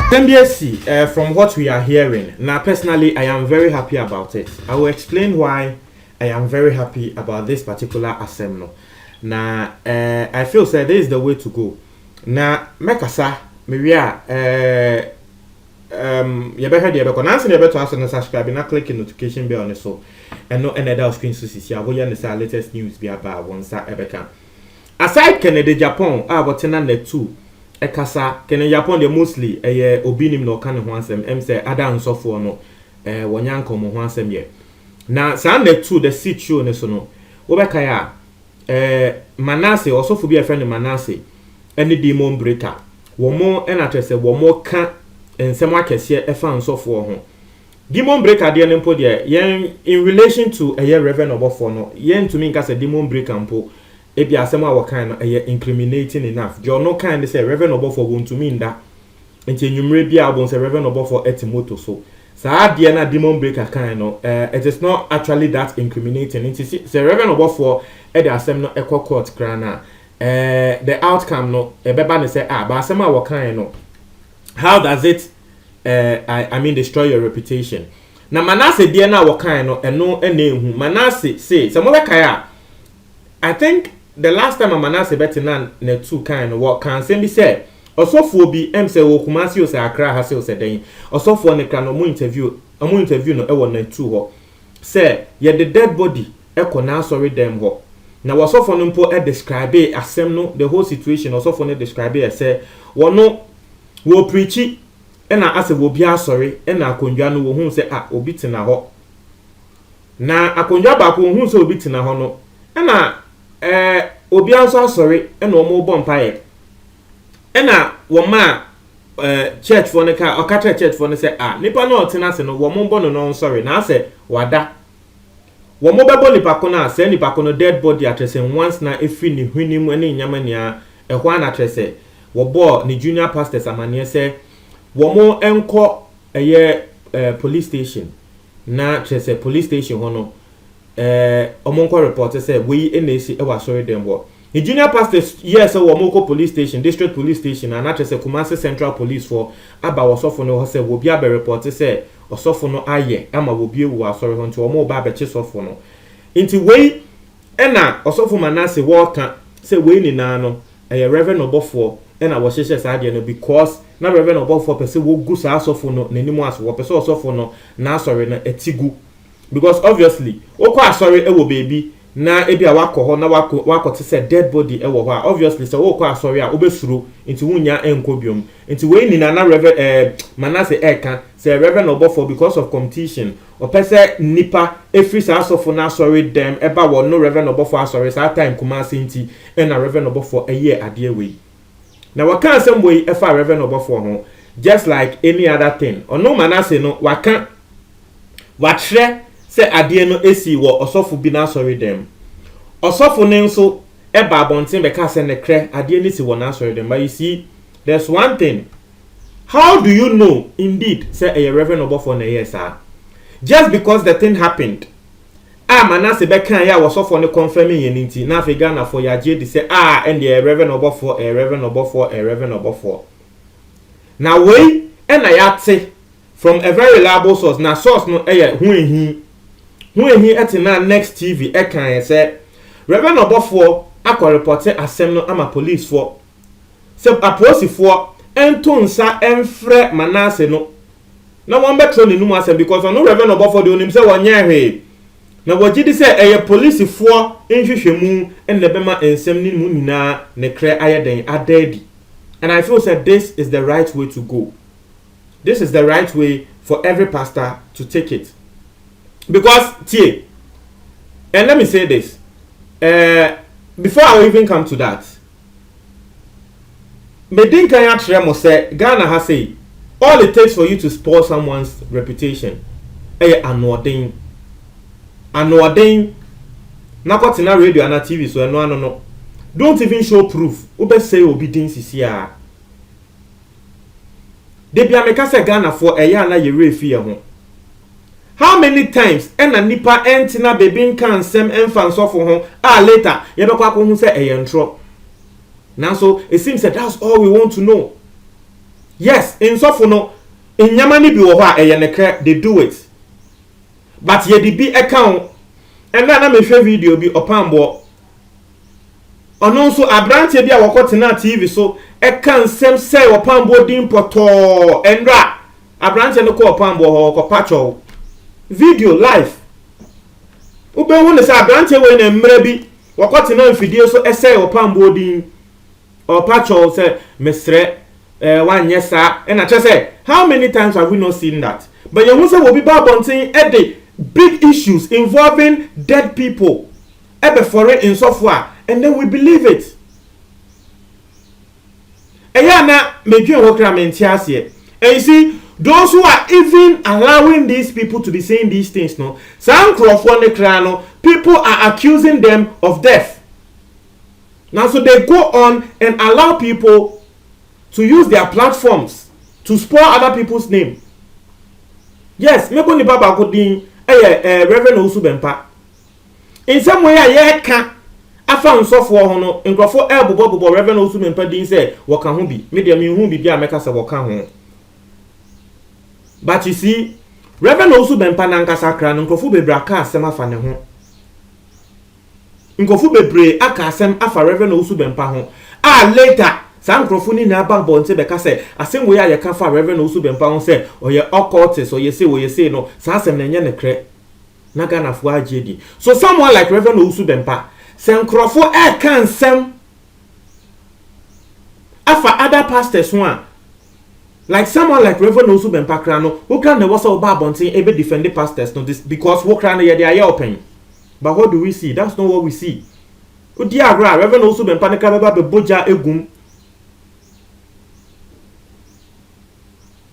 MBSC, from what we are hearing, now personally, I am very happy about it. I will explain why I am very happy about this particular assembly. Now, I feel that this is the way to go. Now, Mekasa, Maria, you better hear the answer. You better also subscribe and click the notification bell on the so, and no another screen to see. I will understand latest news be about once I ever can. Aside Canada, Japan, I will turn on the two. Ekasa kene Japan de mostly obinim no kan ho ansem say adan sofo no wonyanko mo ho ansem ye na san the two the sit show ne so no wo be kai Manase osofo bi a friend Manase ene demon breaker wo mo na trese wo mo ka ensem akese efa nsofo ho demon breaker de ne mpo de yen in relation to Reverend Obofo no yen to me nka se demon breaker mpo ebi asem a wakan no incriminating enough. Jo no kind say Reverend Obofo won to mean that. Enti enwumre bia abon say Reverend Obofo etimoto so. Sa ade na demon breaker kind no it is not actually that incriminating. Enti say Reverend Obofo e de asem no ekọ court kra na the outcome no beba ne say ba asem a wakan no how does it I mean destroy your reputation. Na Manase de na wakan no eno ehu Manase say some we kai I think the last time Manase betinan ne two kind of what can say be said osofo bi say wo Kumasi o say Accra ha say o say den osofo ne kan no interview no e wo na two ho say ye the dead body e ko na sorry dem ho na osofo no mpo e describe asem no the whole situation osofo no describe e say wono wo preachi e na ase wo bia sorry e na akondwa no wo hu say obi tina ho na akondwa ba ko hu say obi tina ho no e na obi anso sorry e no mo bo mpae e na wo ma church for ne ka okatra church for ne say nipa no otina se no wo mo bo no sorry na say wada wo mo bebo nipa ko na say nipa ko no dead body atrese once na efi ni hwinim ene nyama nia e ho na atrese wo bo ni junior pastors amane say wo mo enko police station na atrese police station ho no omonko report say we enesi e wa sorry dem wo the junior pastors yes so omoko police station district police station and that is Kumasi Central Police for aba osofo no say wo bia be report say osofo no aye ama wo bia wo sorry ho nti omo ba be che sofo no nti we na osofo Manase wo ka say we ni na no Reverend Obofo na wo hyehyɛ saa de no because na Reverend Obofo pese wo gu saa sofo no nanimu aso wo pese osofo no na sorry na etigu because obviously okwa sorry e wo baby na ebi a wakọ ho na wakọ te say dead body e wo ho obviously so okwa sorry a obesuro nti wunya enkobiom nti we ni na Reverend Manase eka say Reverend Obofo because of competition o pese nipa efri sa asofo na sorry dem eba wo no Reverend Obofo sorry sa time Kumasi nti e na Reverend Obofo eye ade we na waka asem we e fa Reverend Obofo ho just like any other thing ono Manase no waka watre say ade no esi wo osofo bi na sorry dem osofo ne nso e ba bonten be ka say ne kre ade ni si wo na sorry dem but you see there's one thing how do you know indeed say a Reverend Obofo na yes just because the thing happened Manase be kan ya osofo ne confirming ye nti na Africa na for ya je di say and the Reverend Obofo Reverend Obofo now we na ya te from a very reliable source na source no hu ehi etina next TV kan say Reverend Obofo akọ report asem no ama police for say aposifo entonsa enfre Manase no na won betro ni numu asem because no Reverend Obofo de onim say wonye hwe na wogidi say police for nhwehwemu en bema ensem ni mu nyina ne kre ayeden adadi and I feel that this is the right way to go. This is the right way for every pastor to take it. Because, and let me say this, before I even come to that, Medin Kanya Tremo said, Ghana has said, all it takes for you to spoil someone's reputation, an ordain, Nakotina radio and TV, so no. Don't even show proof. Ube say obedience is here. They be America say Ghana for a year na ye fear home. How many times ena nipa entina baby kan sem enfan so for ho later ye be kwa hu say ntro. Now so it seems that that's all we want to know. Yes, in so for no in nyamani bi wo ho nekre they do it. But ye di bi account and na me hwe video bi opambo ono so abrante bi a wokotena TV so kan sem say opambo din poto endra abrante no ko opambo ho ko pacho video live ube hu ne say abrante we na mra bi wokotena mfidie so say opambo din o pacho say mesre wanye sa and I just say how many times have we not seen that? But you who say will be babontin the big issues involving dead people ebe foreign in software and then we believe it. Eyana make you work and you see those who are even allowing these people to be saying these things no some crowdfunding people are accusing them of death. Now so they go on and allow people to use their platforms to spoil other people's name. Yes, me go ni baba ko din Reverend Owusu Bempah. In some way I can afa nsofo ho no nkrofo bobo Reverend Owusu Bempah din say woka ho bi. Me dem hu bi bia meka say woka ho. But you see Reverend Owusu Bempah na nkasa kra no nkrofo bebre aka asem afa ne ho. Nkrofo bebre aka asem afa Reverend Owusu Bempah ho. Later some microphone na ba bonte be ka say asem we ya ka fa Reverend Owusu Bempah ho say oye occultist or ye say no sa asem na nye ne kre na Ghana fo agedi. So someone like Reverend Owusu Bempah say microphone kan sem afa other pastors one like someone like Reverend Owusu Bempah kra no who can the was ba bonte e be defend the pastors no this because wo kra na ye dey open. But what do we see? That's not what we see. Odi agra Reverend Owusu Bempah ne ka be boja egum.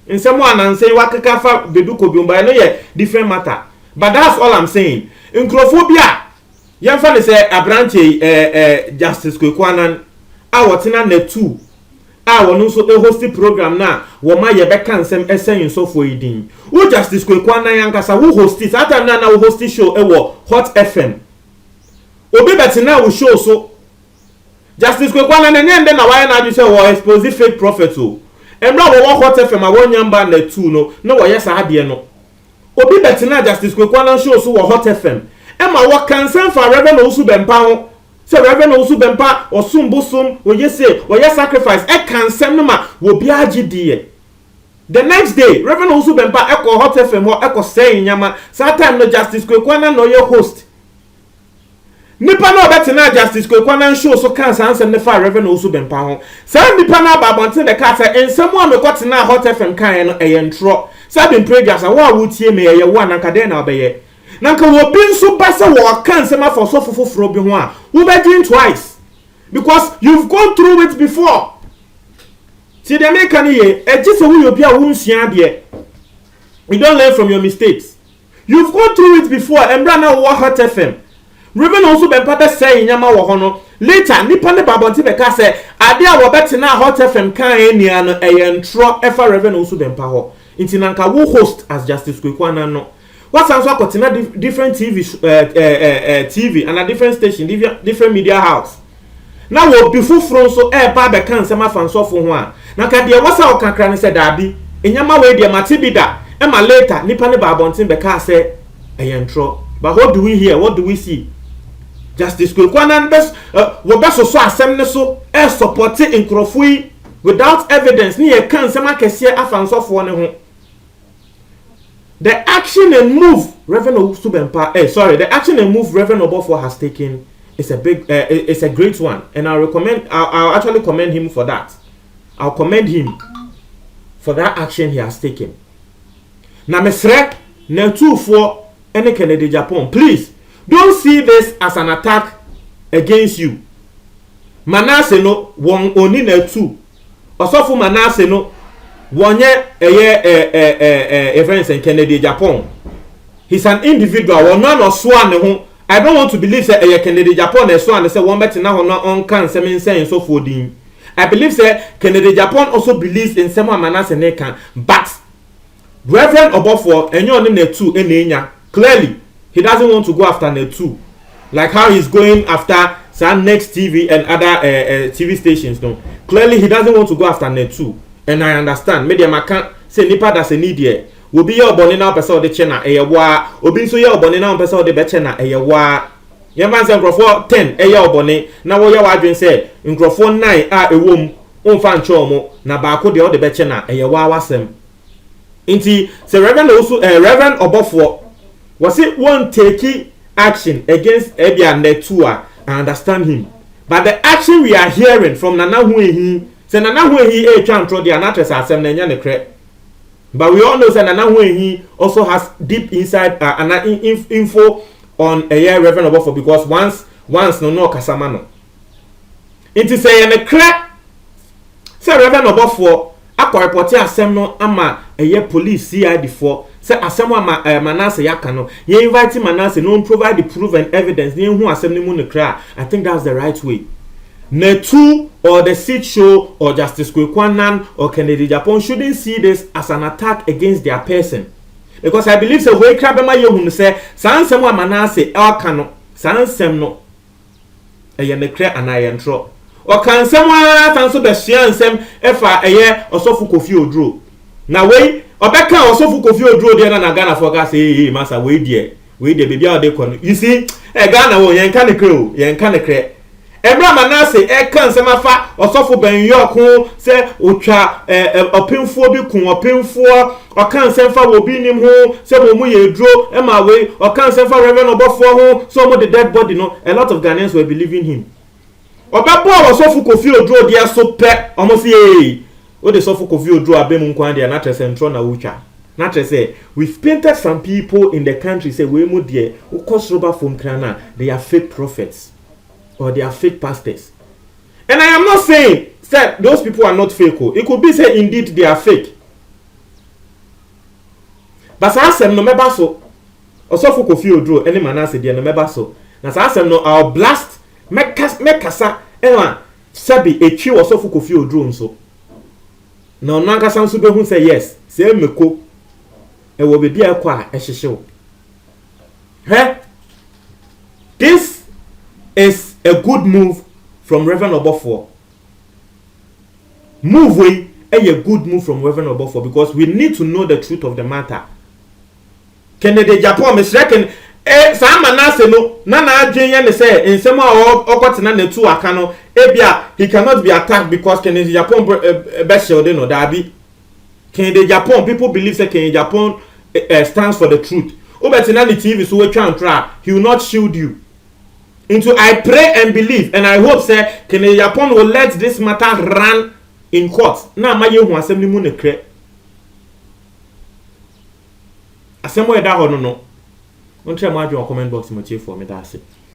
In someone and say wakaka beduko biomba no ye different matter. But that's all I'm saying. In Nkrophobia, yamfa say abrante Justice Kwekwanan awotina ne 2. Wono so e host program na wo ma ye beka nsem esen so for idin. Wo Justice Kwekwanan yankasa wo host it. Ata na wo host show e wo Hot FM. Obi betina wo show so Justice Kwekwanan nyende na why na adu say wo expose fake prophet o. Emra wo Hot FM awonyamba na 2 no na wo yesa ade no obi betina Justice Kwekwanan show so wo Hot FM ema wo kansen fa Reverend Owusu Bempah ho se Reverend Owusu Bempah osumbusum wo yesa sacrifice kansen no ma wo bia agidie. The next day Reverend Owusu Bempah eko Hot FM ho eko say nyama sa time no Justice Kwekwanan no ye host nipa na obetina Justice Kwekwanan show so kan ansem ne fa Reverend Owusu Bempah ho sa nipa na babonte de ka say ensem a mekotena Hot FM kan no ntro sa bin pregas a wa wutie me ye wo ananka de na obeye nanka wo bin so ba se wo kan ensem afo so fofoforo bi ho a wo be doing twice because you've gone through it before. See the make an ye eji se wo obi a wo nsua de you don't learn from your mistakes. You've gone through it before. Embra na wo Hot FM Reverend Owusu Bempah be say nyama wo ho no later nipa ne babonti be ka say ade a wo betena Hot FM kan enia no ntro efa Reverend Owusu Bempah ho inti nanka wo host as Justice Kwekwanan no what sounds like akotena different TV and a different station different media house now wo befufuro so ba be kan sema fansofo ho a nanka de wasa o kakra ne say dabi enyama we de matibida e ma later nipa ne babonti be ka say ntro. But what do we hear? What do we see? Justice Kwekwanan wo beso so asem ne so supporting Nkrofo without evidence ni e kan sema kese afansofo ne ho. The action and move Reverend Owusu Bempah the action and move Reverend Oborfor has taken is a big it's a great one, and I'll actually commend him for that. I'll commend him for that action he has taken. Na mesre na for any Kennedy Japan, please don't see this as an attack against you. Manasseh no won oni na 2. Osofo Manasseh no wonye friends in Kennedy Japan. He's an individual. One no so ne ho. I don't want to believe say Kennedy Japan e so and say one bet na ho no on kan say so for din. I believe say Kennedy Japan also believes in some Manasseh ne kan, but Reverend Obofo enyo ne Netu enenya. Clearly, he doesn't want to go after Netu. Like how he's going after some Next TV and other TV stations. No, clearly he doesn't want to go after Netu, and I understand. Media can't say nipa that's a need here. Will be your bonnet now, person of the chena, a wa, obi so your bonnet now, person of the betchena, a wa. Your man said, Grofo 10, a your bonnet. Now, what your wife say, in Grofo 9, a womb, fan chomo, na bako the other betchena, a wa wasem. Inti, say Reverend also, Reverend Obofo, was it one taking action against Ebia Netua? I understand him. But the action we are hearing from Nana Huehi, say Nana Huehi a chant the anatres as some Nanyane. But we all know that Nana Huehi also has deep inside info on a year Reverend Obofo because once no Casamano. It is a crack. Say Reverend Obofo, a report asem no ama a year police CID for. Say asem ama Manasseh yakano. You invite Manasseh no provide the proof and evidence. You who asem ni mu ne kra. I think that's the right way. Netu or the Seed Show or Justice Kwekwanan or Kennedy Japan shouldn't see this as an attack against their person. Because I believe the way Krabema Yohun say, Sansem wa Manasseh Elkano, Sansem no, a yenekre and I entro. Or can someone answer the Shiansem efa a year or so for Kofi Odro? Now, wait, or Becca or so for Kofi Odro, the other Ghana for gas, Massa, wait, dear, wait, the baby out there. You see, a Ghana will yankan crew, yankan. Ebra Manasseh kan semafa osofo ben yok se otwa opemfo bi kun opemfo o kan semfa wo bi nim ho se mo mu yedro e ma we o kan semfa Reverend Obofo ho so mo the dead body no. A lot of Ghanaians were believing him. Obabo osofo Kofi Odro dia so pe omo se o de sofo Kofi Odro abem nkwan dia na tresentro na wucha na say we've painted some people in the country say we mu de ukos roba from krana they are fake prophets. Or they are fake pastors. And I am not saying that those people are not fake. It could be say indeed they are fake. But asem no meba so. Osofo Kofi Odro any Manasseh dey no meba so. Na asem no our blast mekasa ena sabi echi Osofo Kofi Odro nso. Na onankasa nso behu say yes. Say meko e wo bebi akwa ehihyew. This is a good move from Reverend Obofo. Move way a good move from Reverend Obofo because we need to know the truth of the matter. Kennedy Japan me reckon Sam Manasseh no na adwen ye say nsem a okotena na tu aka no ebia he cannot be attacked because Kennedy Japan be shield no dabi. Kennedy Japan people believe say Kennedy Japan stands for the truth. Obetina the TV so we try he will not shield you. Into I pray and believe and I hope say Kennedy Japan will let this matter run in court. Na ma yehu asem ni mu ne kre. Asem we da ho no no. Don't try to comment box mo for me that's it.